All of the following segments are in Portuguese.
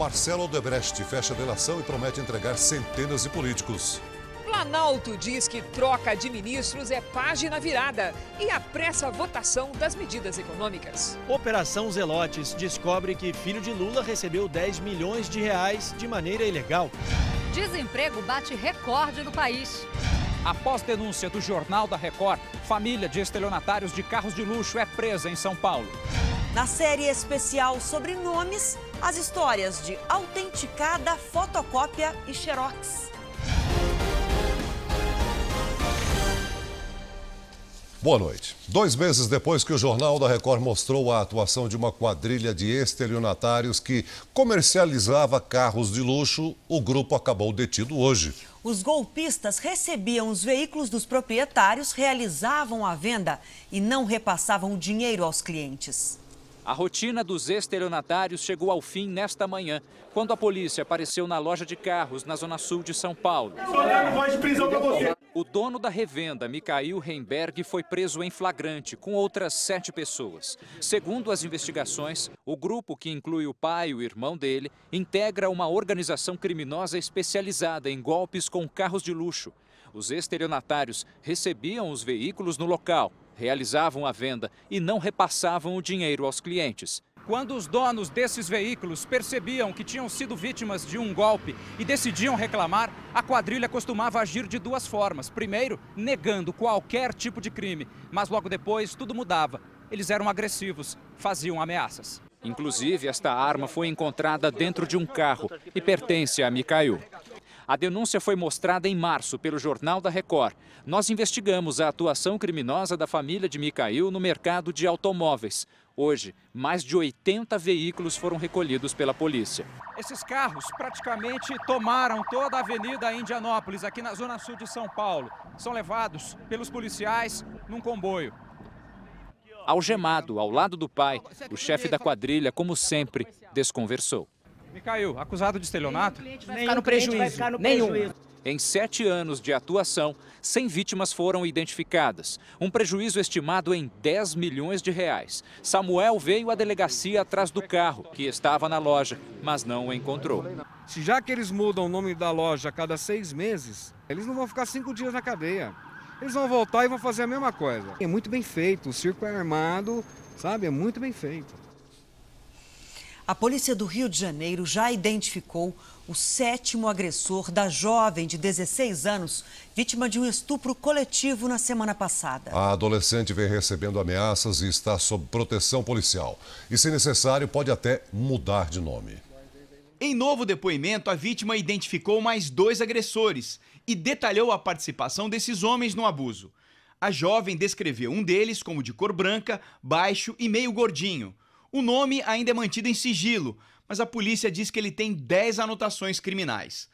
Marcelo Odebrecht fecha delação e promete entregar centenas de políticos. Planalto diz que troca de ministros é página virada e apressa a votação das medidas econômicas. Operação Zelotes descobre que filho de Lula recebeu 10 milhões de reais de maneira ilegal. Desemprego bate recorde no país. Após denúncia do Jornal da Record, família de estelionatários de carros de luxo é presa em São Paulo. Na série especial sobre nomes, as histórias de autenticada, fotocópia e xerox. Boa noite. 2 meses depois que o Jornal da Record mostrou a atuação de uma quadrilha de estelionatários que comercializava carros de luxo, o grupo acabou detido hoje. Os golpistas recebiam os veículos dos proprietários, realizavam a venda e não repassavam o dinheiro aos clientes. A rotina dos estelionatários chegou ao fim nesta manhã, quando a polícia apareceu na loja de carros na zona sul de São Paulo. O dono da revenda, Micael Reimberg, foi preso em flagrante com outras 7 pessoas. Segundo as investigações, o grupo, que inclui o pai e o irmão dele, integra uma organização criminosa especializada em golpes com carros de luxo. Os estelionatários recebiam os veículos no local, realizavam a venda e não repassavam o dinheiro aos clientes. Quando os donos desses veículos percebiam que tinham sido vítimas de um golpe e decidiam reclamar, a quadrilha costumava agir de 2 formas. Primeiro, negando qualquer tipo de crime, mas logo depois tudo mudava. Eles eram agressivos, faziam ameaças. Inclusive, esta arma foi encontrada dentro de um carro e pertence a Micael. A denúncia foi mostrada em março pelo Jornal da Record. Nós investigamos a atuação criminosa da família de Micael no mercado de automóveis. Hoje, mais de 80 veículos foram recolhidos pela polícia. Esses carros praticamente tomaram toda a Avenida Indianópolis, aqui na zona sul de São Paulo. São levados pelos policiais num comboio. Algemado ao lado do pai, o chefe da quadrilha, como sempre, desconversou. Micael, acusado de estelionato? Vai ficar no prejuízo. Nenhum. Em 7 anos de atuação, 100 vítimas foram identificadas. Um prejuízo estimado em 10 milhões de reais. Samuel veio à delegacia atrás do carro, que estava na loja, mas não o encontrou. Se já que eles mudam o nome da loja a cada 6 meses, eles não vão ficar 5 dias na cadeia. Eles vão voltar e vão fazer a mesma coisa. É muito bem feito, o circo é armado, sabe? É muito bem feito. A polícia do Rio de Janeiro já identificou o 7º agressor da jovem de 16 anos, vítima de um estupro coletivo na semana passada. A adolescente vem recebendo ameaças e está sob proteção policial. E, se necessário, pode até mudar de nome. Em novo depoimento, a vítima identificou mais 2 agressores e detalhou a participação desses homens no abuso. A jovem descreveu um deles como de cor branca, baixo e meio gordinho. O nome ainda é mantido em sigilo, mas a polícia diz que ele tem 10 anotações criminais.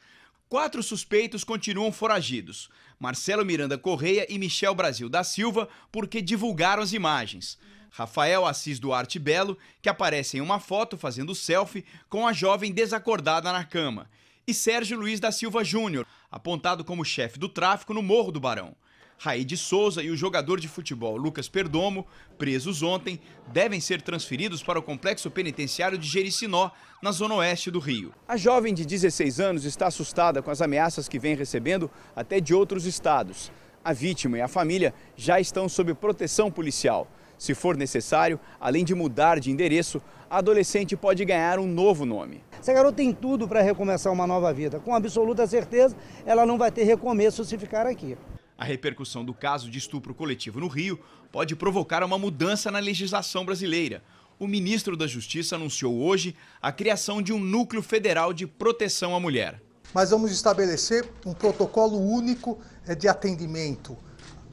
4 suspeitos continuam foragidos: Marcelo Miranda Correia e Michel Brasil da Silva, porque divulgaram as imagens. Rafael Assis Duarte Belo, que aparece em uma foto fazendo selfie com a jovem desacordada na cama. E Sérgio Luiz da Silva Júnior, apontado como chefe do tráfico no Morro do Barão. Raide Souza e o jogador de futebol Lucas Perdomo, presos ontem, devem ser transferidos para o complexo penitenciário de Jericinó, na zona oeste do Rio. A jovem de 16 anos está assustada com as ameaças que vem recebendo até de outros estados. A vítima e a família já estão sob proteção policial. Se for necessário, além de mudar de endereço, a adolescente pode ganhar um novo nome. Essa garota tem tudo para recomeçar uma nova vida. Com absoluta certeza, ela não vai ter recomeço se ficar aqui. A repercussão do caso de estupro coletivo no Rio pode provocar uma mudança na legislação brasileira. O ministro da Justiça anunciou hoje a criação de um núcleo federal de proteção à mulher. Mas vamos estabelecer um protocolo único de atendimento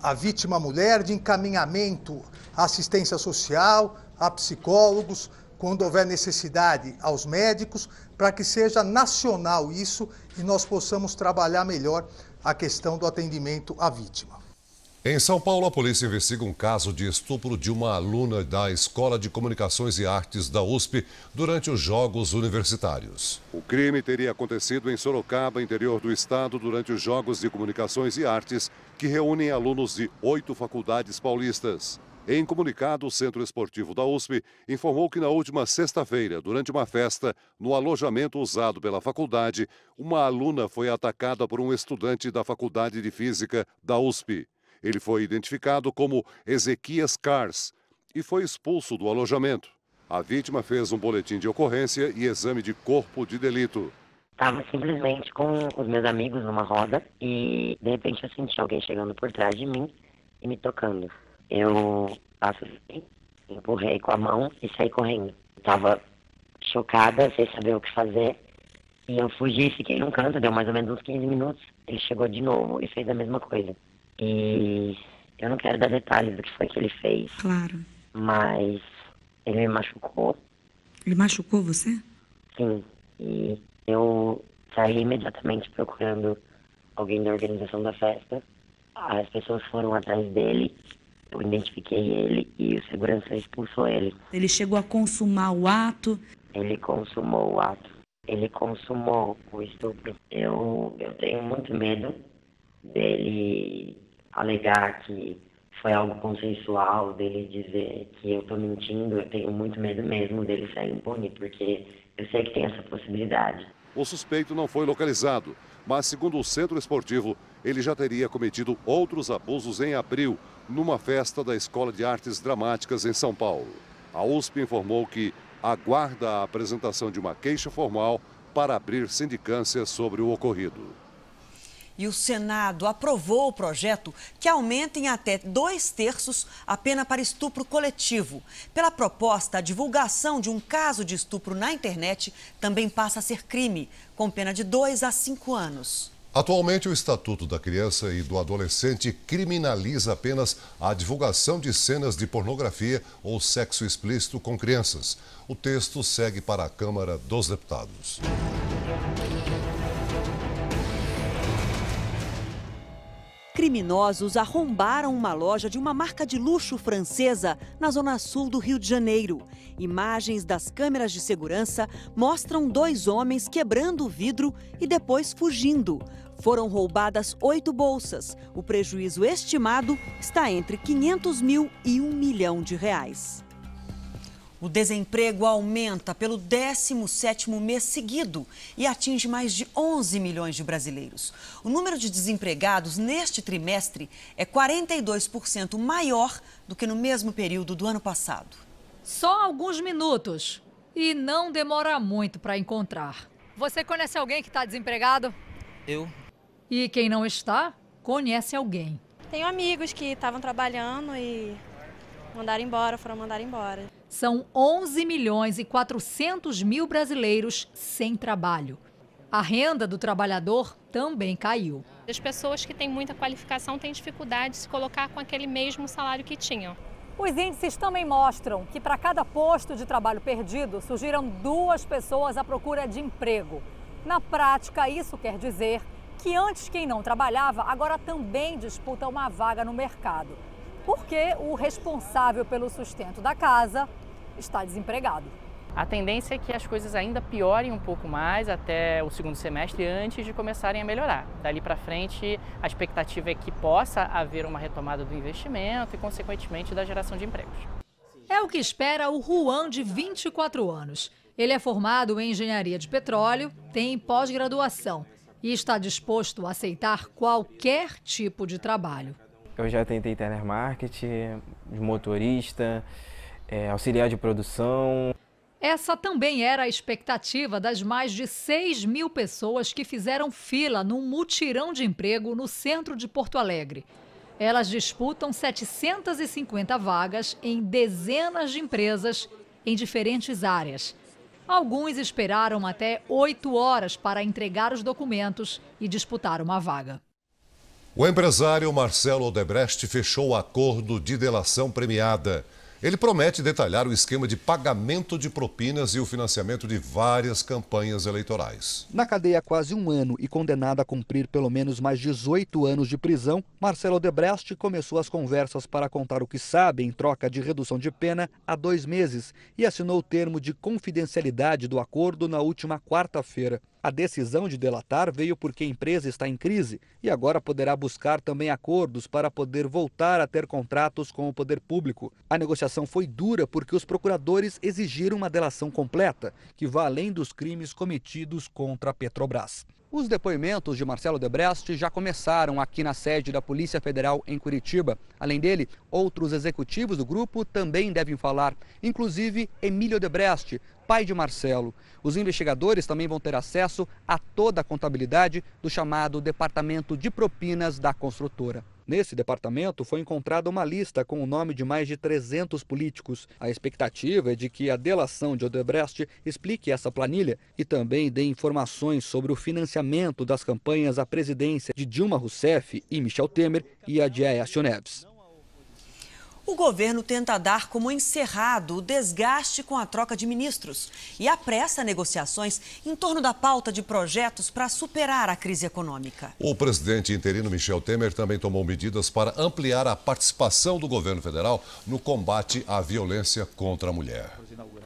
à vítima mulher, de encaminhamento à assistência social, a psicólogos, quando houver necessidade, aos médicos, para que seja nacional isso e nós possamos trabalhar melhor a questão do atendimento à vítima. Em São Paulo, a polícia investiga um caso de estupro de uma aluna da Escola de Comunicações e Artes da USP durante os Jogos Universitários. O crime teria acontecido em Sorocaba, interior do estado, durante os Jogos de Comunicações e Artes, que reúnem alunos de 8 faculdades paulistas. Em comunicado, o Centro Esportivo da USP informou que na última sexta-feira, durante uma festa, no alojamento usado pela faculdade, uma aluna foi atacada por um estudante da Faculdade de Física da USP. Ele foi identificado como Ezequias Cars e foi expulso do alojamento. A vítima fez um boletim de ocorrência e exame de corpo de delito. Estava simplesmente com os meus amigos numa roda e, de repente, eu senti alguém chegando por trás de mim e me tocando. Eu assustei, empurrei com a mão e saí correndo. Estava chocada, sem saber o que fazer. E eu fugi, fiquei num canto, deu mais ou menos uns 15 minutos. Ele chegou de novo e fez a mesma coisa. E eu não quero dar detalhes do que foi que ele fez. Claro. Mas ele me machucou. Ele machucou você? Sim. E eu saí imediatamente procurando alguém da organização da festa. As pessoas foram atrás dele. Eu identifiquei ele e o segurança expulsou ele. Ele chegou a consumar o ato? Ele consumou o ato. Ele consumou o estupro. Eu tenho muito medo dele alegar que foi algo consensual, dele dizer que eu tô mentindo. Eu tenho muito medo mesmo dele sair impune, porque eu sei que tem essa possibilidade. O suspeito não foi localizado, mas, segundo o Centro Esportivo, ele já teria cometido outros abusos em abril, numa festa da Escola de Artes Dramáticas em São Paulo. A USP informou que aguarda a apresentação de uma queixa formal para abrir sindicância sobre o ocorrido. E o Senado aprovou o projeto que aumenta em até 2/3 a pena para estupro coletivo. Pela proposta, a divulgação de um caso de estupro na internet também passa a ser crime, com pena de 2 a 5 anos. Atualmente, o Estatuto da Criança e do Adolescente criminaliza apenas a divulgação de cenas de pornografia ou sexo explícito com crianças. O texto segue para a Câmara dos Deputados. Criminosos arrombaram uma loja de uma marca de luxo francesa na zona sul do Rio de Janeiro. Imagens das câmeras de segurança mostram 2 homens quebrando o vidro e depois fugindo. Foram roubadas 8 bolsas. O prejuízo estimado está entre 500 mil e R$1 milhão. O desemprego aumenta pelo 17º mês seguido e atinge mais de 11 milhões de brasileiros. O número de desempregados neste trimestre é 42% maior do que no mesmo período do ano passado. Só alguns minutos e não demora muito para encontrar. Você conhece alguém que está desempregado? Eu. E quem não está, conhece alguém. Tenho amigos que estavam trabalhando e foram mandar embora. São 11 milhões e 400 mil brasileiros sem trabalho. A renda do trabalhador também caiu. As pessoas que têm muita qualificação têm dificuldade de se colocar com aquele mesmo salário que tinham. Os índices também mostram que para cada posto de trabalho perdido, surgiram 2 pessoas à procura de emprego. Na prática, isso quer dizer que antes quem não trabalhava, agora também disputa uma vaga no mercado. Porque o responsável pelo sustento da casa está desempregado. A tendência é que as coisas ainda piorem um pouco mais até o segundo semestre, antes de começarem a melhorar. Dali para frente, a expectativa é que possa haver uma retomada do investimento e, consequentemente, da geração de empregos. É o que espera o Juan, de 24 anos. Ele é formado em engenharia de petróleo, tem pós-graduação e está disposto a aceitar qualquer tipo de trabalho. Eu já tentei telemarketing, de motorista, auxiliar de produção. Essa também era a expectativa das mais de 6 mil pessoas que fizeram fila num mutirão de emprego no centro de Porto Alegre. Elas disputam 750 vagas em dezenas de empresas em diferentes áreas. Alguns esperaram até 8 horas para entregar os documentos e disputar uma vaga. O empresário Marcelo Odebrecht fechou o acordo de delação premiada. Ele promete detalhar o esquema de pagamento de propinas e o financiamento de várias campanhas eleitorais. Na cadeia há quase 1 ano e condenado a cumprir pelo menos mais 18 anos de prisão, Marcelo Odebrecht começou as conversas para contar o que sabe em troca de redução de pena há 2 meses e assinou o termo de confidencialidade do acordo na última quarta-feira. A decisão de delatar veio porque a empresa está em crise e agora poderá buscar também acordos para poder voltar a ter contratos com o poder público. A negociação foi dura porque os procuradores exigiram uma delação completa, que vá além dos crimes cometidos contra a Petrobras. Os depoimentos de Marcelo Odebrecht já começaram aqui na sede da Polícia Federal em Curitiba. Além dele, outros executivos do grupo também devem falar, inclusive Emílio Odebrecht, pai de Marcelo. Os investigadores também vão ter acesso a toda a contabilidade do chamado Departamento de Propinas da construtora. Nesse departamento foi encontrada uma lista com o nome de mais de 300 políticos. A expectativa é de que a delação de Odebrecht explique essa planilha e também dê informações sobre o financiamento das campanhas à presidência de Dilma Rousseff e Michel Temer e a de Aécio Neves. O governo tenta dar como encerrado o desgaste com a troca de ministros e apressa negociações em torno da pauta de projetos para superar a crise econômica. O presidente interino Michel Temer também tomou medidas para ampliar a participação do governo federal no combate à violência contra a mulher.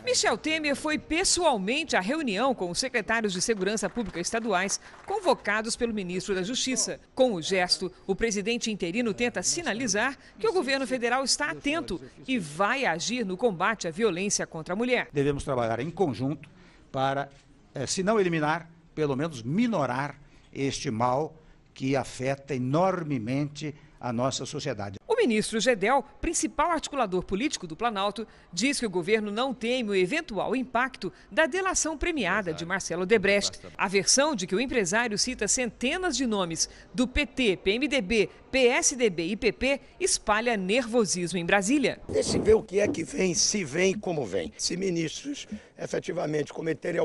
Michel Temer foi pessoalmente à reunião com os secretários de Segurança Pública estaduais, convocados pelo ministro da Justiça. Com o gesto, o presidente interino tenta sinalizar que o governo federal está atento e vai agir no combate à violência contra a mulher. Devemos trabalhar em conjunto para, se não eliminar, pelo menos minorar este mal que afeta enormemente a nossa sociedade. O ministro Gedel, principal articulador político do Planalto, diz que o governo não teme o eventual impacto da delação premiada de Marcelo Odebrecht. A versão de que o empresário cita centenas de nomes do PT, PMDB, PSDB e PP espalha nervosismo em Brasília. Deixa ver o que é que vem, se vem, como vem. Se ministros efetivamente cometerem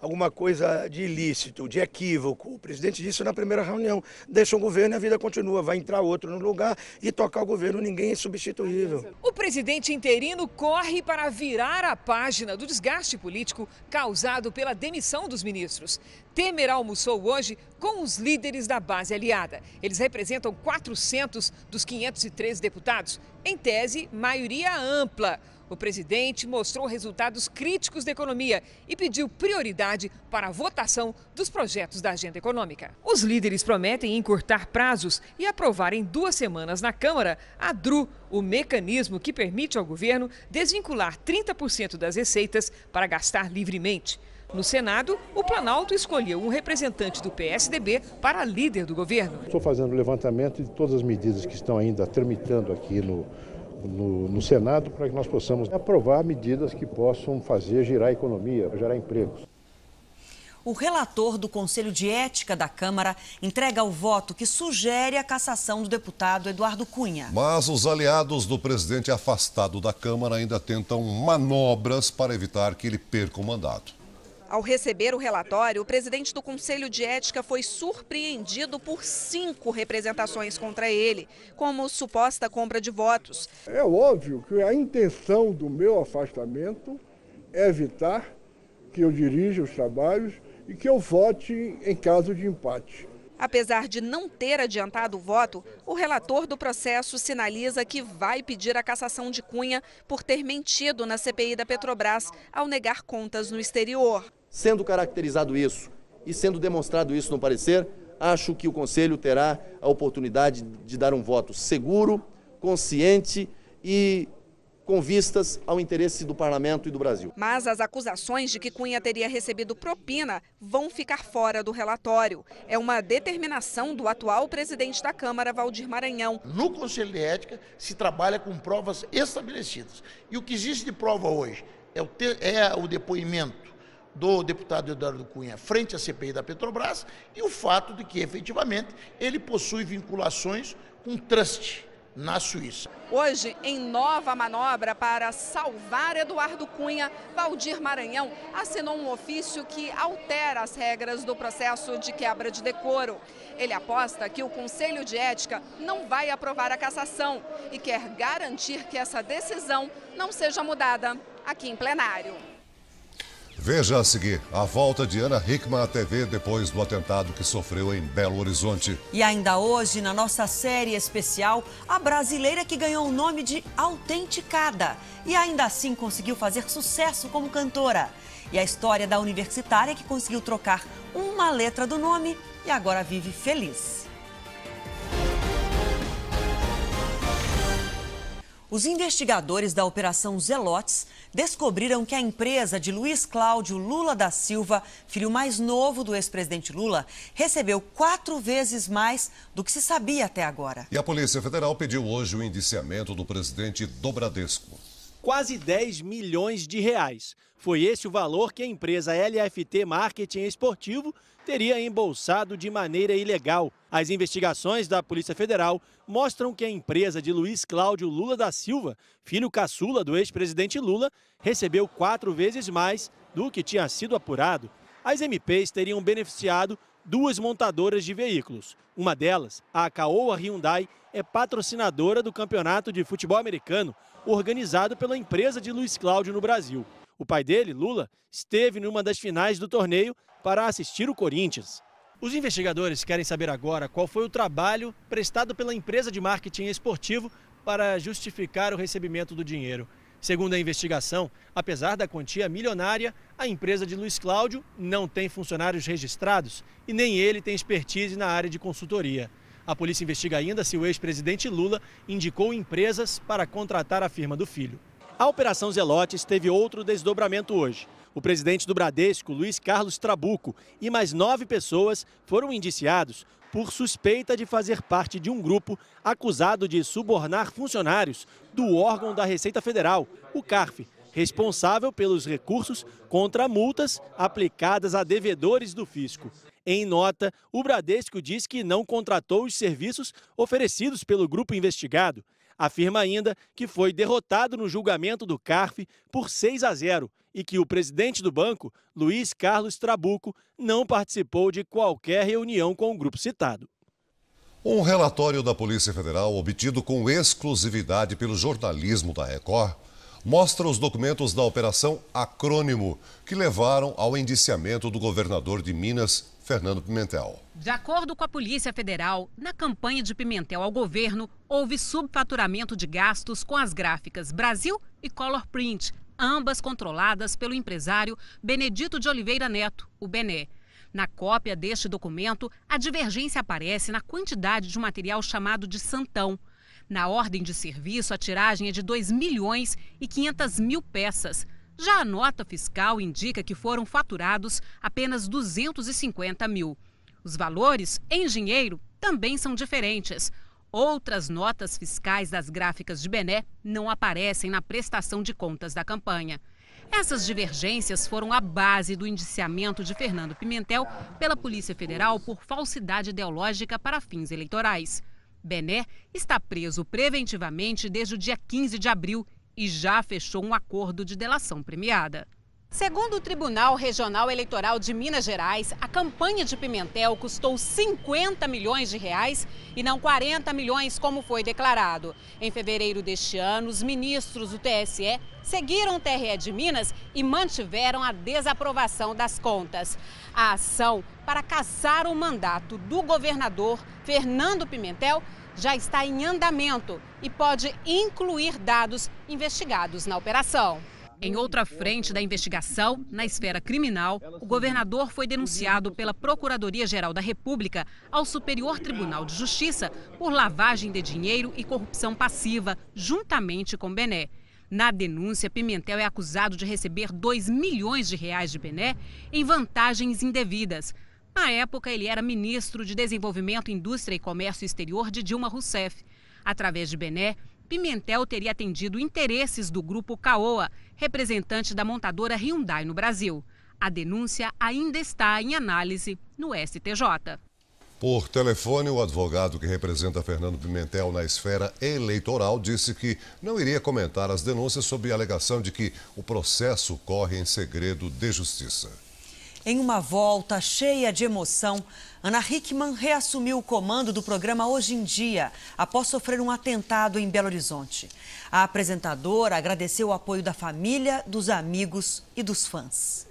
alguma coisa de ilícito, de equívoco, o presidente disse na primeira reunião, deixa o governo e a vida continua, vai entrar outro no lugar e tocar o governo, ninguém é substituível. O presidente interino corre para virar a página do desgaste político causado pela demissão dos ministros. Temer almoçou hoje com os líderes da base aliada. Eles representam 400 dos 513 deputados, em tese, maioria ampla. O presidente mostrou resultados críticos da economia e pediu prioridade para a votação dos projetos da agenda econômica. Os líderes prometem encurtar prazos e aprovar em 2 semanas na Câmara a DRU, o mecanismo que permite ao governo desvincular 30% das receitas para gastar livremente. No Senado, o Planalto escolheu um representante do PSDB para líder do governo. Estou fazendo o levantamento de todas as medidas que estão ainda tramitando aqui no Senado para que nós possamos aprovar medidas que possam fazer girar a economia, gerar empregos. O relator do Conselho de Ética da Câmara entrega o voto que sugere a cassação do deputado Eduardo Cunha. Mas os aliados do presidente afastado da Câmara ainda tentam manobras para evitar que ele perca o mandato. Ao receber o relatório, o presidente do Conselho de Ética foi surpreendido por 5 representações contra ele, como suposta compra de votos. É óbvio que a intenção do meu afastamento é evitar que eu dirija os trabalhos e que eu vote em caso de empate. Apesar de não ter adiantado o voto, o relator do processo sinaliza que vai pedir a cassação de Cunha por ter mentido na CPI da Petrobras ao negar contas no exterior. Sendo caracterizado isso e sendo demonstrado isso no parecer, acho que o Conselho terá a oportunidade de dar um voto seguro, consciente e com vistas ao interesse do Parlamento e do Brasil. Mas as acusações de que Cunha teria recebido propina vão ficar fora do relatório. É uma determinação do atual presidente da Câmara, Valdir Maranhão. No Conselho de Ética se trabalha com provas estabelecidas. E o que existe de prova hoje é o depoimento do deputado Eduardo Cunha frente à CPI da Petrobras e o fato de que, efetivamente, ele possui vinculações com trust na Suíça. Hoje, em nova manobra para salvar Eduardo Cunha, Valdir Maranhão assinou um ofício que altera as regras do processo de quebra de decoro. Ele aposta que o Conselho de Ética não vai aprovar a cassação e quer garantir que essa decisão não seja mudada aqui em plenário. Veja a seguir a volta de Ana Hickman à TV depois do atentado que sofreu em Belo Horizonte. E ainda hoje, na nossa série especial, a brasileira que ganhou o nome de Autenticada e ainda assim conseguiu fazer sucesso como cantora. E a história da universitária que conseguiu trocar uma letra do nome e agora vive feliz. Os investigadores da Operação Zelotes descobriram que a empresa de Luiz Cláudio Lula da Silva, filho mais novo do ex-presidente Lula, recebeu 4 vezes mais do que se sabia até agora. E a Polícia Federal pediu hoje o indiciamento do presidente do Bradesco. Quase 10 milhões de reais. Foi esse o valor que a empresa LFT Marketing Esportivo teria embolsado de maneira ilegal. As investigações da Polícia Federal mostram que a empresa de Luiz Cláudio Lula da Silva, filho caçula do ex-presidente Lula, recebeu 4 vezes mais do que tinha sido apurado. As MPs teriam beneficiado 2 montadoras de veículos. Uma delas, a Caoa Hyundai, é patrocinadora do Campeonato de Futebol Americano, organizado pela empresa de Luiz Cláudio no Brasil. O pai dele, Lula, esteve numa das finais do torneio para assistir o Corinthians. Os investigadores querem saber agora qual foi o trabalho prestado pela empresa de marketing esportivo para justificar o recebimento do dinheiro. Segundo a investigação, apesar da quantia milionária, a empresa de Luiz Cláudio não tem funcionários registrados e nem ele tem expertise na área de consultoria. A polícia investiga ainda se o ex-presidente Lula indicou empresas para contratar a firma do filho. A Operação Zelotes teve outro desdobramento hoje. O presidente do Bradesco, Luiz Carlos Trabuco, e mais 9 pessoas foram indiciados por suspeita de fazer parte de um grupo acusado de subornar funcionários do órgão da Receita Federal, o CARF, responsável pelos recursos contra multas aplicadas a devedores do fisco. Em nota, o Bradesco diz que não contratou os serviços oferecidos pelo grupo investigado. Afirma ainda que foi derrotado no julgamento do CARF por 6-0 e que o presidente do banco, Luiz Carlos Trabuco, não participou de qualquer reunião com o grupo citado. Um relatório da Polícia Federal, obtido com exclusividade pelo jornalismo da Record, mostra os documentos da Operação Acrônimo, que levaram ao indiciamento do governador de Minas, Fernando Pimentel. De acordo com a Polícia Federal, na campanha de Pimentel ao governo, houve subfaturamento de gastos com as gráficas Brasil e Color Print, ambas controladas pelo empresário Benedito de Oliveira Neto, o Bené. Na cópia deste documento, a divergência aparece na quantidade de um material chamado de Santão. Na ordem de serviço, a tiragem é de 2.500.000 peças. Já a nota fiscal indica que foram faturados apenas 250 mil. Os valores, em dinheiro, também são diferentes. Outras notas fiscais das gráficas de Bené não aparecem na prestação de contas da campanha. Essas divergências foram a base do indiciamento de Fernando Pimentel pela Polícia Federal por falsidade ideológica para fins eleitorais. Bené está preso preventivamente desde o dia 15 de abril e já fechou um acordo de delação premiada. Segundo o Tribunal Regional Eleitoral de Minas Gerais, a campanha de Pimentel custou 50 milhões de reais e não 40 milhões como foi declarado. Em fevereiro deste ano, os ministros do TSE seguiram o TRE de Minas e mantiveram a desaprovação das contas. A ação para cassar o mandato do governador Fernando Pimentel já está em andamento e pode incluir dados investigados na operação. Em outra frente da investigação, na esfera criminal, o governador foi denunciado pela Procuradoria-Geral da República ao Superior Tribunal de Justiça por lavagem de dinheiro e corrupção passiva, juntamente com Bené. Na denúncia, Pimentel é acusado de receber 2 milhões de reais de Bené em vantagens indevidas. Na época, ele era ministro de Desenvolvimento, Indústria e Comércio Exterior de Dilma Rousseff. Através de Bené, Pimentel teria atendido interesses do grupo Caoa, representante da montadora Hyundai no Brasil. A denúncia ainda está em análise no STJ. Por telefone, o advogado que representa Fernando Pimentel na esfera eleitoral disse que não iria comentar as denúncias sob a alegação de que o processo corre em segredo de justiça. Em uma volta cheia de emoção, Ana Hickman reassumiu o comando do programa Hoje em Dia, após sofrer um atentado em Belo Horizonte. A apresentadora agradeceu o apoio da família, dos amigos e dos fãs.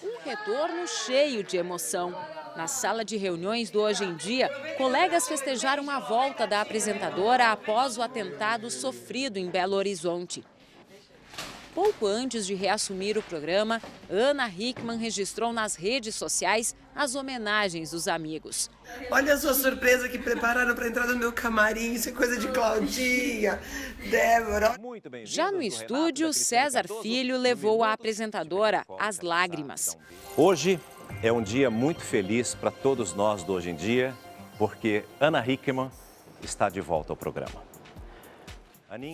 Um retorno cheio de emoção. Na sala de reuniões do Hoje em Dia, colegas festejaram a volta da apresentadora após o atentado sofrido em Belo Horizonte. Pouco antes de reassumir o programa, Ana Hickman registrou nas redes sociais as homenagens dos amigos. Olha a sua surpresa que prepararam para entrar no meu camarim, isso é coisa de Claudinha, Débora. Já no estúdio, César Filho levou a apresentadora às lágrimas. Hoje é um dia muito feliz para todos nós do Hoje em Dia, porque Ana Hickman está de volta ao programa.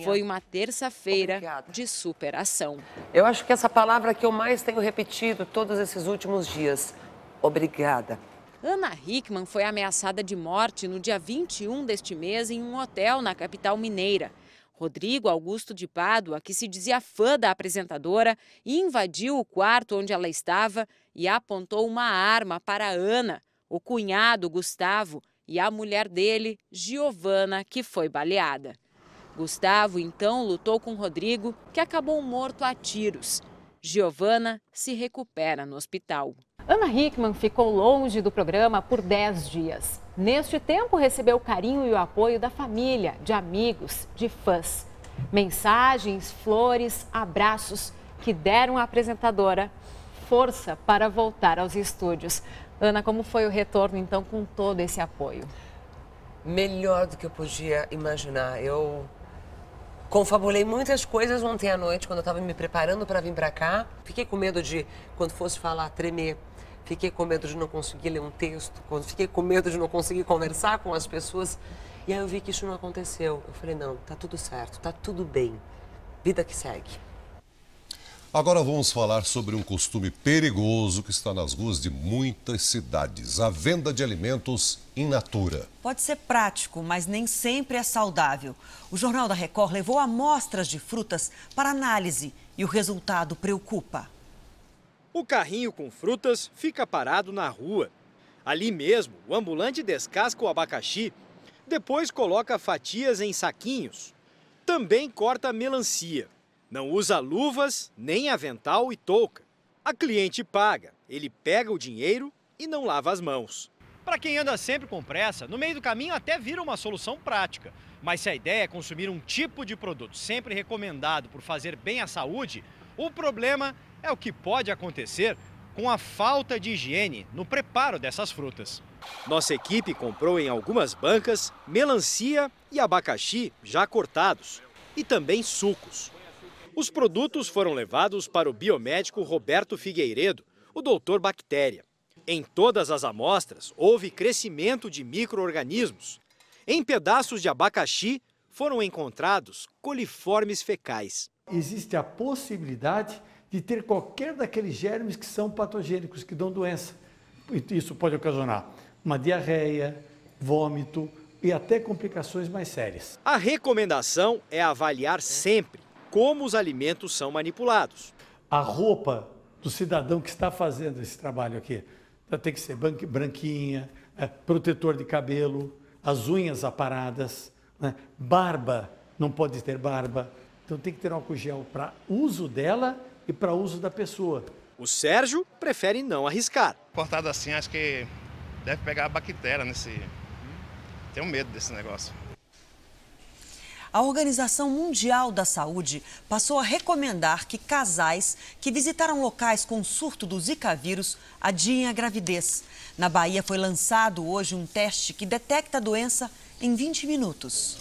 Foi uma terça-feira de superação. Eu acho que essa palavra que eu mais tenho repetido todos esses últimos dias. Obrigada. Ana Hickman foi ameaçada de morte no dia 21 deste mês em um hotel na capital mineira. Rodrigo Augusto de Pádua, que se dizia fã da apresentadora, invadiu o quarto onde ela estava e apontou uma arma para Ana, o cunhado Gustavo e a mulher dele, Giovana, que foi baleada. Gustavo, então, lutou com Rodrigo, que acabou morto a tiros. Giovana se recupera no hospital. Ana Hickman ficou longe do programa por 10 dias. Neste tempo, recebeu o carinho e o apoio da família, de amigos, de fãs. Mensagens, flores, abraços que deram à apresentadora força para voltar aos estúdios. Ana, como foi o retorno, então, com todo esse apoio? Melhor do que eu podia imaginar. Eu confabulei muitas coisas ontem à noite, quando eu estava me preparando para vir para cá. Fiquei com medo de, quando fosse falar, tremer. Fiquei com medo de não conseguir ler um texto. Fiquei com medo de não conseguir conversar com as pessoas. E aí eu vi que isso não aconteceu. Eu falei, não, tá tudo certo, tá tudo bem. Vida que segue. Agora vamos falar sobre um costume perigoso que está nas ruas de muitas cidades: a venda de alimentos in natura. Pode ser prático, mas nem sempre é saudável. O Jornal da Record levou amostras de frutas para análise e o resultado preocupa. O carrinho com frutas fica parado na rua. Ali mesmo, o ambulante descasca o abacaxi, depois coloca fatias em saquinhos. Também corta melancia. Não usa luvas, nem avental e touca. A cliente paga, ele pega o dinheiro e não lava as mãos. Para quem anda sempre com pressa, no meio do caminho até vira uma solução prática. Mas se a ideia é consumir um tipo de produto sempre recomendado por fazer bem à saúde, o problema é o que pode acontecer com a falta de higiene no preparo dessas frutas. Nossa equipe comprou em algumas bancas melancia e abacaxi já cortados e também sucos. Os produtos foram levados para o biomédico Roberto Figueiredo, o doutor Bactéria. Em todas as amostras, houve crescimento de micro-organismos. Em pedaços de abacaxi, foram encontrados coliformes fecais. Existe a possibilidade de ter qualquer daqueles germes que são patogênicos, que dão doença. Isso pode ocasionar uma diarreia, vômito e até complicações mais sérias. A recomendação é avaliar sempre como os alimentos são manipulados. A roupa do cidadão que está fazendo esse trabalho aqui tem que ser branquinha, protetor de cabelo, as unhas aparadas, né? Barba, não pode ter barba. Então tem que ter álcool gel para uso dela e para uso da pessoa. O Sérgio prefere não arriscar. Cortado assim, acho que deve pegar a bactéria nesse... Tenho medo desse negócio. A Organização Mundial da Saúde passou a recomendar que casais que visitaram locais com surto do Zika vírus adiem a gravidez. Na Bahia foi lançado hoje um teste que detecta a doença em 20 minutos.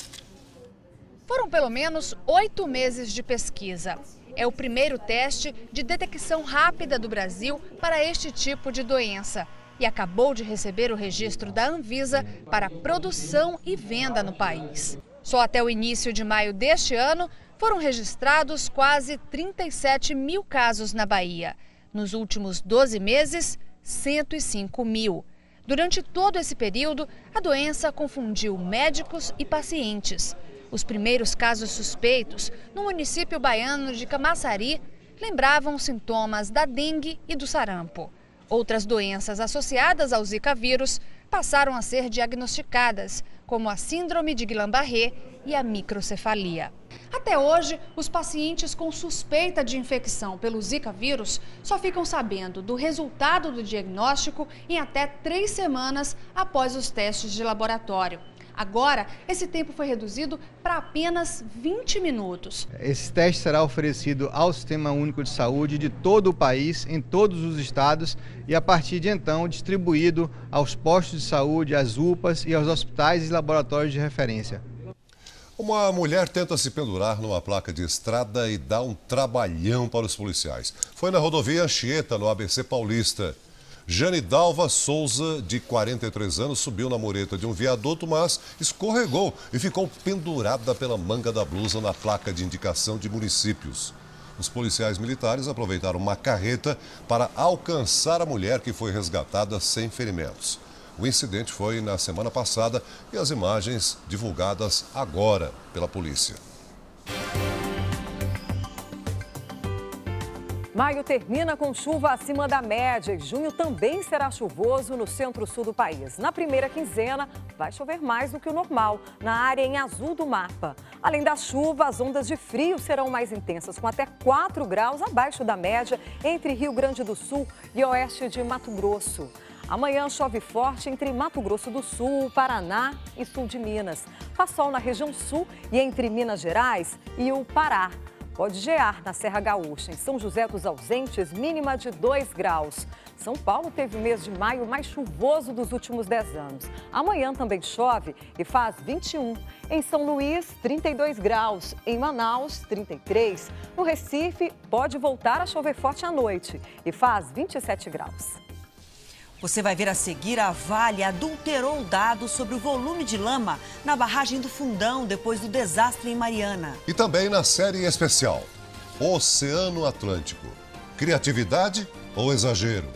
Foram pelo menos 8 meses de pesquisa. É o primeiro teste de detecção rápida do Brasil para este tipo de doença. E acabou de receber o registro da Anvisa para produção e venda no país. Só até o início de maio deste ano, foram registrados quase 37 mil casos na Bahia. Nos últimos 12 meses, 105 mil. Durante todo esse período, a doença confundiu médicos e pacientes. Os primeiros casos suspeitos, no município baiano de Camaçari, lembravam sintomas da dengue e do sarampo. Outras doenças associadas ao Zika vírus passaram a ser diagnosticadas, como a síndrome de Guillain-Barré e a microcefalia. Até hoje, os pacientes com suspeita de infecção pelo Zika vírus só ficam sabendo do resultado do diagnóstico em até 3 semanas após os testes de laboratório. Agora, esse tempo foi reduzido para apenas 20 minutos. Esse teste será oferecido ao Sistema Único de Saúde de todo o país, em todos os estados, e a partir de então distribuído aos postos de saúde, às UPAs e aos hospitais e laboratórios de referência. Uma mulher tenta se pendurar numa placa de estrada e dá um trabalhão para os policiais. Foi na rodovia Anchieta, no ABC Paulista. Jane Dalva Souza, de 43 anos, subiu na mureta de um viaduto, mas escorregou e ficou pendurada pela manga da blusa na placa de indicação de municípios. Os policiais militares aproveitaram uma carreta para alcançar a mulher, que foi resgatada sem ferimentos. O incidente foi na semana passada e as imagens divulgadas agora pela polícia. Maio termina com chuva acima da média e junho também será chuvoso no centro-sul do país. Na primeira quinzena, vai chover mais do que o normal, na área em azul do mapa. Além da chuva, as ondas de frio serão mais intensas, com até 4 graus abaixo da média entre Rio Grande do Sul e oeste de Mato Grosso. Amanhã chove forte entre Mato Grosso do Sul, Paraná e sul de Minas. Faz sol na região sul e entre Minas Gerais e o Pará. Pode gear na Serra Gaúcha. Em São José dos Ausentes, mínima de 2 graus. São Paulo teve o mês de maio mais chuvoso dos últimos 10 anos. Amanhã também chove e faz 21. Em São Luís, 32 graus. Em Manaus, 33. No Recife, pode voltar a chover forte à noite e faz 27 graus. Você vai ver a seguir: a Vale adulterou dados sobre o volume de lama na barragem do Fundão depois do desastre em Mariana. E também na série especial, Oceano Atlântico. Criatividade ou exagero?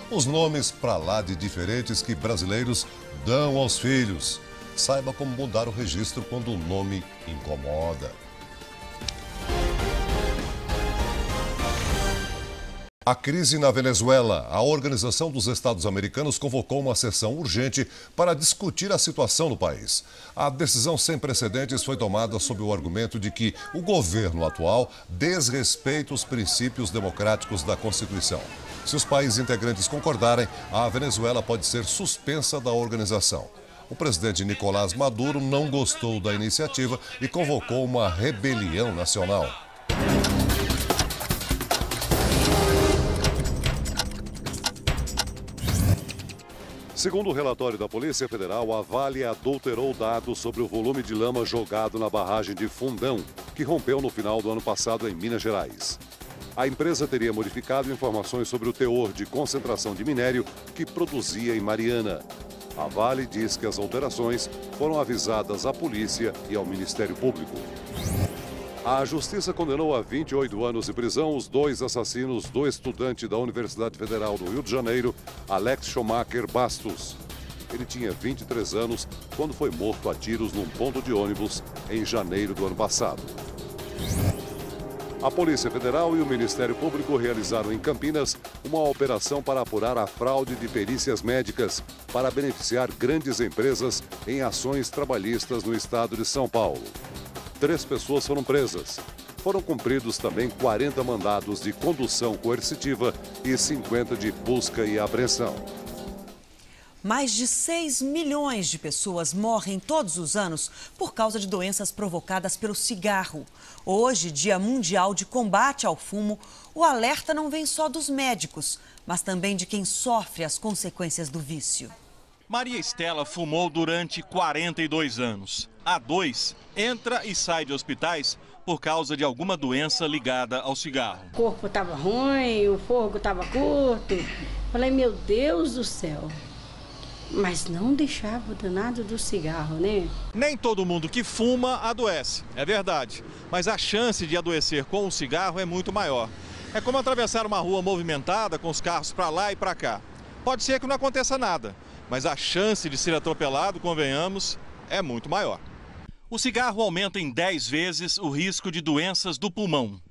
Os nomes pra lá de diferentes que brasileiros dão aos filhos. Saiba como mudar o registro quando o nome incomoda. A crise na Venezuela. A Organização dos Estados Americanos convocou uma sessão urgente para discutir a situação no país. A decisão sem precedentes foi tomada sob o argumento de que o governo atual desrespeita os princípios democráticos da Constituição. Se os países integrantes concordarem, a Venezuela pode ser suspensa da organização. O presidente Nicolás Maduro não gostou da iniciativa e convocou uma rebelião nacional. Segundo o relatório da Polícia Federal, a Vale adulterou dados sobre o volume de lama jogado na barragem de Fundão, que rompeu no final do ano passado em Minas Gerais. A empresa teria modificado informações sobre o teor de concentração de minério que produzia em Mariana. A Vale diz que as alterações foram avisadas à polícia e ao Ministério Público. A Justiça condenou a 28 anos de prisão os 2 assassinos do estudante da Universidade Federal do Rio de Janeiro, Alex Schumacher Bastos. Ele tinha 23 anos quando foi morto a tiros num ponto de ônibus em janeiro do ano passado. A Polícia Federal e o Ministério Público realizaram em Campinas uma operação para apurar a fraude de perícias médicas para beneficiar grandes empresas em ações trabalhistas no estado de São Paulo. 3 pessoas foram presas. Foram cumpridos também 40 mandados de condução coercitiva e 50 de busca e apreensão. Mais de 6 milhões de pessoas morrem todos os anos por causa de doenças provocadas pelo cigarro. Hoje, Dia Mundial de Combate ao Fumo, o alerta não vem só dos médicos, mas também de quem sofre as consequências do vício. Maria Estela fumou durante 42 anos. Há 2, entra e sai de hospitais por causa de alguma doença ligada ao cigarro. O corpo estava ruim, o fogo estava curto. Falei, meu Deus do céu. Mas não deixava o danado do cigarro, né? Nem todo mundo que fuma adoece, é verdade. Mas a chance de adoecer com o cigarro é muito maior. É como atravessar uma rua movimentada com os carros para lá e para cá. Pode ser que não aconteça nada, mas a chance de ser atropelado, convenhamos, é muito maior. O cigarro aumenta em 10 vezes o risco de doenças do pulmão.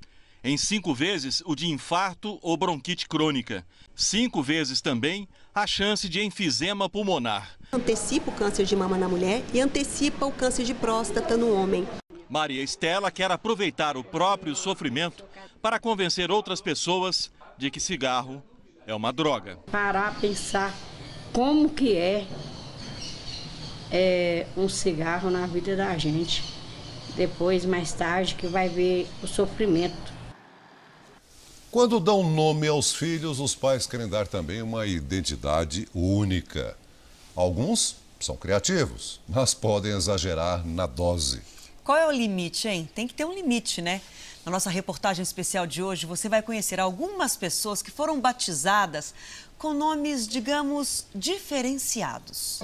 Em 5 vezes, o de infarto ou bronquite crônica. 5 vezes também a chance de enfisema pulmonar. Antecipa o câncer de mama na mulher e antecipa o câncer de próstata no homem. Maria Estela quer aproveitar o próprio sofrimento para convencer outras pessoas de que cigarro é uma droga. Parar a pensar como que é um cigarro na vida da gente. Depois, mais tarde, que vai ver o sofrimento. Quando dão nome aos filhos, os pais querem dar também uma identidade única. Alguns são criativos, mas podem exagerar na dose. Qual é o limite, hein? Tem que ter um limite, né? Na nossa reportagem especial de hoje, você vai conhecer algumas pessoas que foram batizadas com nomes, digamos, diferenciados.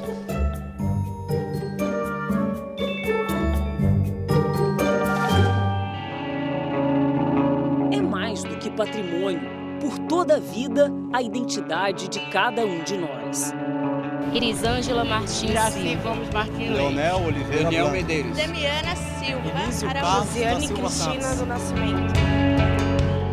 É mais do que patrimônio. Por toda a vida, a identidade de cada um de nós. Irisângela Martins Iraci Gomes Martins, Leonel Oliveira Daniel Blanco. Medeiros, Damiana Silva, Araúziane Cristina do Nascimento.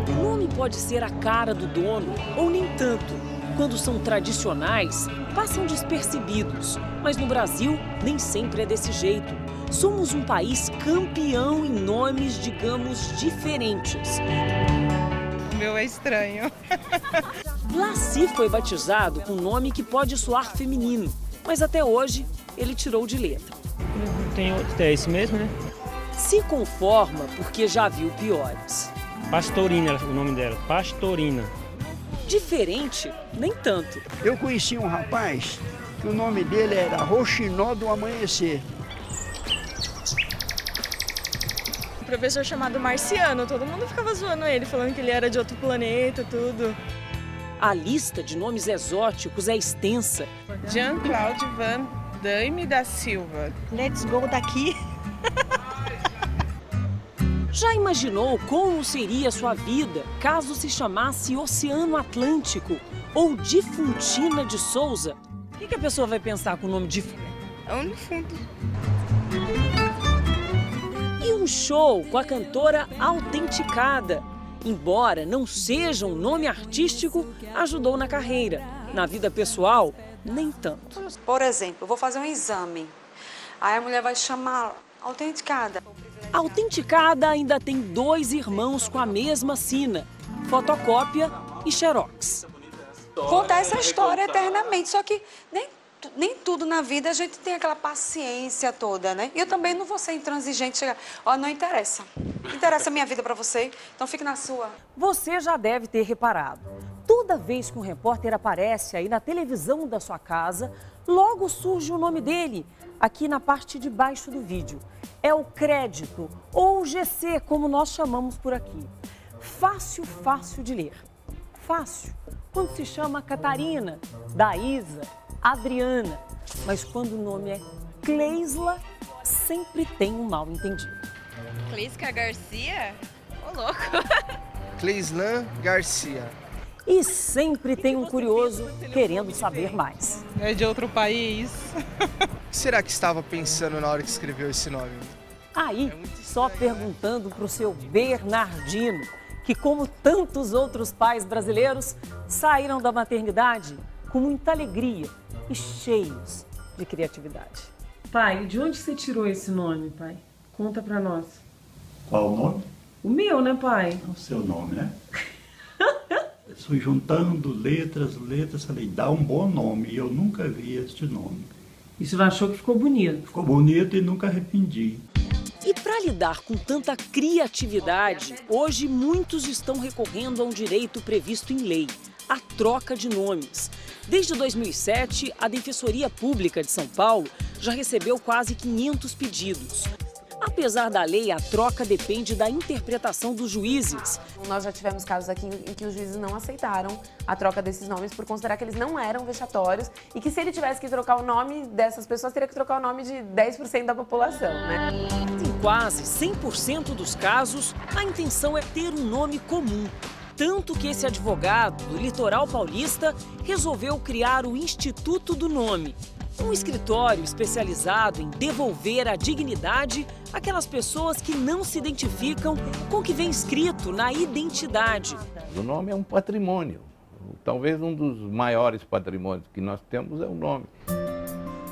O nome pode ser a cara do dono ou nem tanto. Quando são tradicionais, passam despercebidos. Mas no Brasil, nem sempre é desse jeito. Somos um país campeão em nomes, digamos, diferentes. O meu é estranho. Laci foi batizado com um nome que pode soar feminino, mas até hoje ele tirou de letra. É esse mesmo, né? Se conforma porque já viu piores. Pastorina, o nome dela, Pastorina. Diferente, nem tanto. Eu conheci um rapaz que o nome dele era Roxinó do Amanhecer. Um professor chamado Marciano, todo mundo ficava zoando ele, falando que ele era de outro planeta, tudo. A lista de nomes exóticos é extensa. Jean-Claude Van Damme da Silva. Let's go daqui. Já imaginou como seria sua vida caso se chamasse Oceano Atlântico ou Difuntina de Souza? O que a pessoa vai pensar com o nome Difuntina? É um defunto. E um show com a cantora Autenticada. Embora não seja um nome artístico, ajudou na carreira. Na vida pessoal, nem tanto. Por exemplo, eu vou fazer um exame. Aí a mulher vai chamar Autenticada. A Autenticada ainda tem 2 irmãos com a mesma sina, fotocópia e xerox. Contar essa história eternamente, só que nem tudo na vida a gente tem aquela paciência toda, né? E eu também não vou ser intransigente, chegar, não interessa. Interessa a minha vida pra você, então fique na sua. Você já deve ter reparado. Toda vez que um repórter aparece aí na televisão da sua casa, logo surge o nome dele, aqui na parte de baixo do vídeo. É o crédito, ou GC, como nós chamamos por aqui. Fácil, fácil de ler. Fácil, quando se chama Catarina, Daísa, Adriana. Mas quando o nome é Cleisla, sempre tem um mal entendido. Cleisca Garcia? Ô, louco. Cleislan Garcia. E sempre tem um curioso querendo saber mais. É de outro país. O que será que estava pensando na hora que escreveu esse nome? Aí, só perguntando para o seu Bernardino, que como tantos outros pais brasileiros, saíram da maternidade com muita alegria e cheios de criatividade. Pai, de onde você tirou esse nome, pai? Conta pra nós. Qual o nome? O meu, né, pai? O seu nome, né? Eu fui juntando letras, falei, dá um bom nome. E eu nunca vi este nome. E você achou que ficou bonito? Ficou bonito e nunca arrependi. E para lidar com tanta criatividade, hoje muitos estão recorrendo a um direito previsto em lei, a troca de nomes. Desde 2007, a Defensoria Pública de São Paulo já recebeu quase 500 pedidos. Apesar da lei, a troca depende da interpretação dos juízes. Nós já tivemos casos aqui em que os juízes não aceitaram a troca desses nomes por considerar que eles não eram vexatórios e que se ele tivesse que trocar o nome dessas pessoas, teria que trocar o nome de 10% da população, né? Em quase 100% dos casos, a intenção é ter um nome comum. Tanto que esse advogado do litoral paulista resolveu criar o Instituto do Nome. Um escritório especializado em devolver a dignidade àquelas pessoas que não se identificam com o que vem escrito na identidade. O nome é um patrimônio. Talvez um dos maiores patrimônios que nós temos é o nome.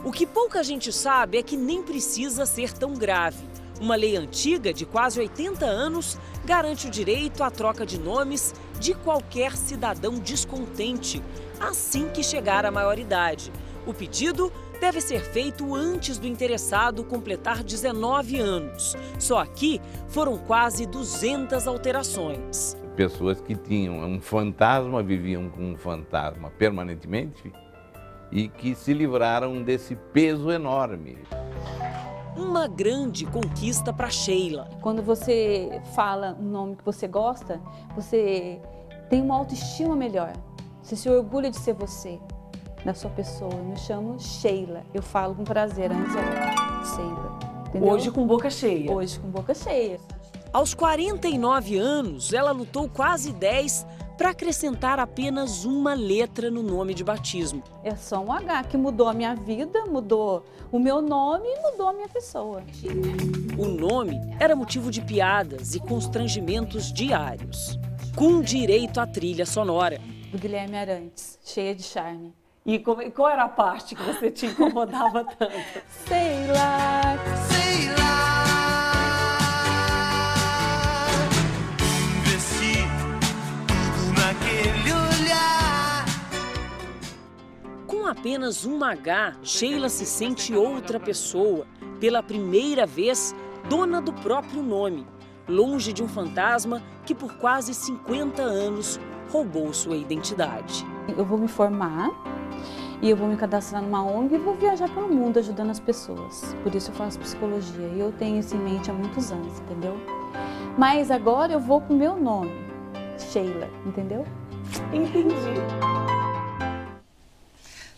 O que pouca gente sabe é que nem precisa ser tão grave. Uma lei antiga de quase 80 anos garante o direito à troca de nomes de qualquer cidadão descontente, assim que chegar à maioridade. O pedido deve ser feito antes do interessado completar 19 anos. Só aqui foram quase 200 alterações. Pessoas que tinham um fantasma, viviam com um fantasma permanentemente e que se livraram desse peso enorme. Uma grande conquista para Sheila. Quando você fala um nome que você gosta, você tem uma autoestima melhor. Você se orgulha de ser você, da sua pessoa. Eu me chamo Sheila. Eu falo com prazer, antes era Sheila. Entendeu? Hoje com boca cheia. Hoje com boca cheia. Aos 49 anos, ela lutou quase 10 para acrescentar apenas uma letra no nome de batismo. É só um H que mudou a minha vida, mudou o meu nome e mudou a minha pessoa. O nome era motivo de piadas e constrangimentos diários, com direito à trilha sonora. Do Guilherme Arantes, cheia de charme. E qual era a parte que você te incomodava tanto? Sei lá, sei lá. Vesti tudo naquele olhar. Com apenas um H, Sheila se sente outra pessoa. Pela primeira vez, dona do próprio nome. Longe de um fantasma que por quase 50 anos roubou sua identidade. Eu vou me formar e eu vou me cadastrar numa ONG e vou viajar pelo mundo ajudando as pessoas. Por isso eu faço psicologia e eu tenho isso em mente há muitos anos, entendeu? Mas agora eu vou pro meu nome, Sheila, entendeu? Entendi.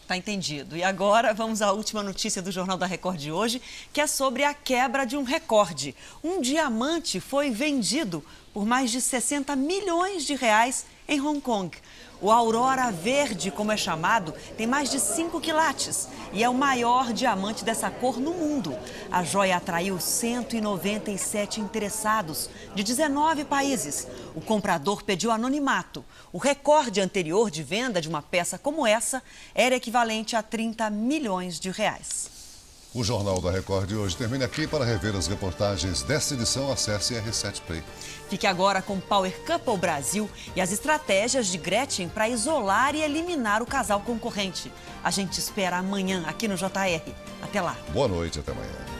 Tá entendido. E agora vamos à última notícia do Jornal da Record de hoje, que é sobre a quebra de um recorde. Um diamante foi vendido por mais de 60 milhões de reais em Hong Kong. O Aurora Verde, como é chamado, tem mais de 5 quilates e é o maior diamante dessa cor no mundo. A joia atraiu 197 interessados de 19 países. O comprador pediu anonimato. O recorde anterior de venda de uma peça como essa era equivalente a 30 milhões de reais. O Jornal da Record de hoje termina aqui. Para rever as reportagens desta edição, acesse R7 Play. Fique agora com Power Couple Brasil e as estratégias de Gretchen para isolar e eliminar o casal concorrente. A gente espera amanhã aqui no JR. Até lá. Boa noite, até amanhã.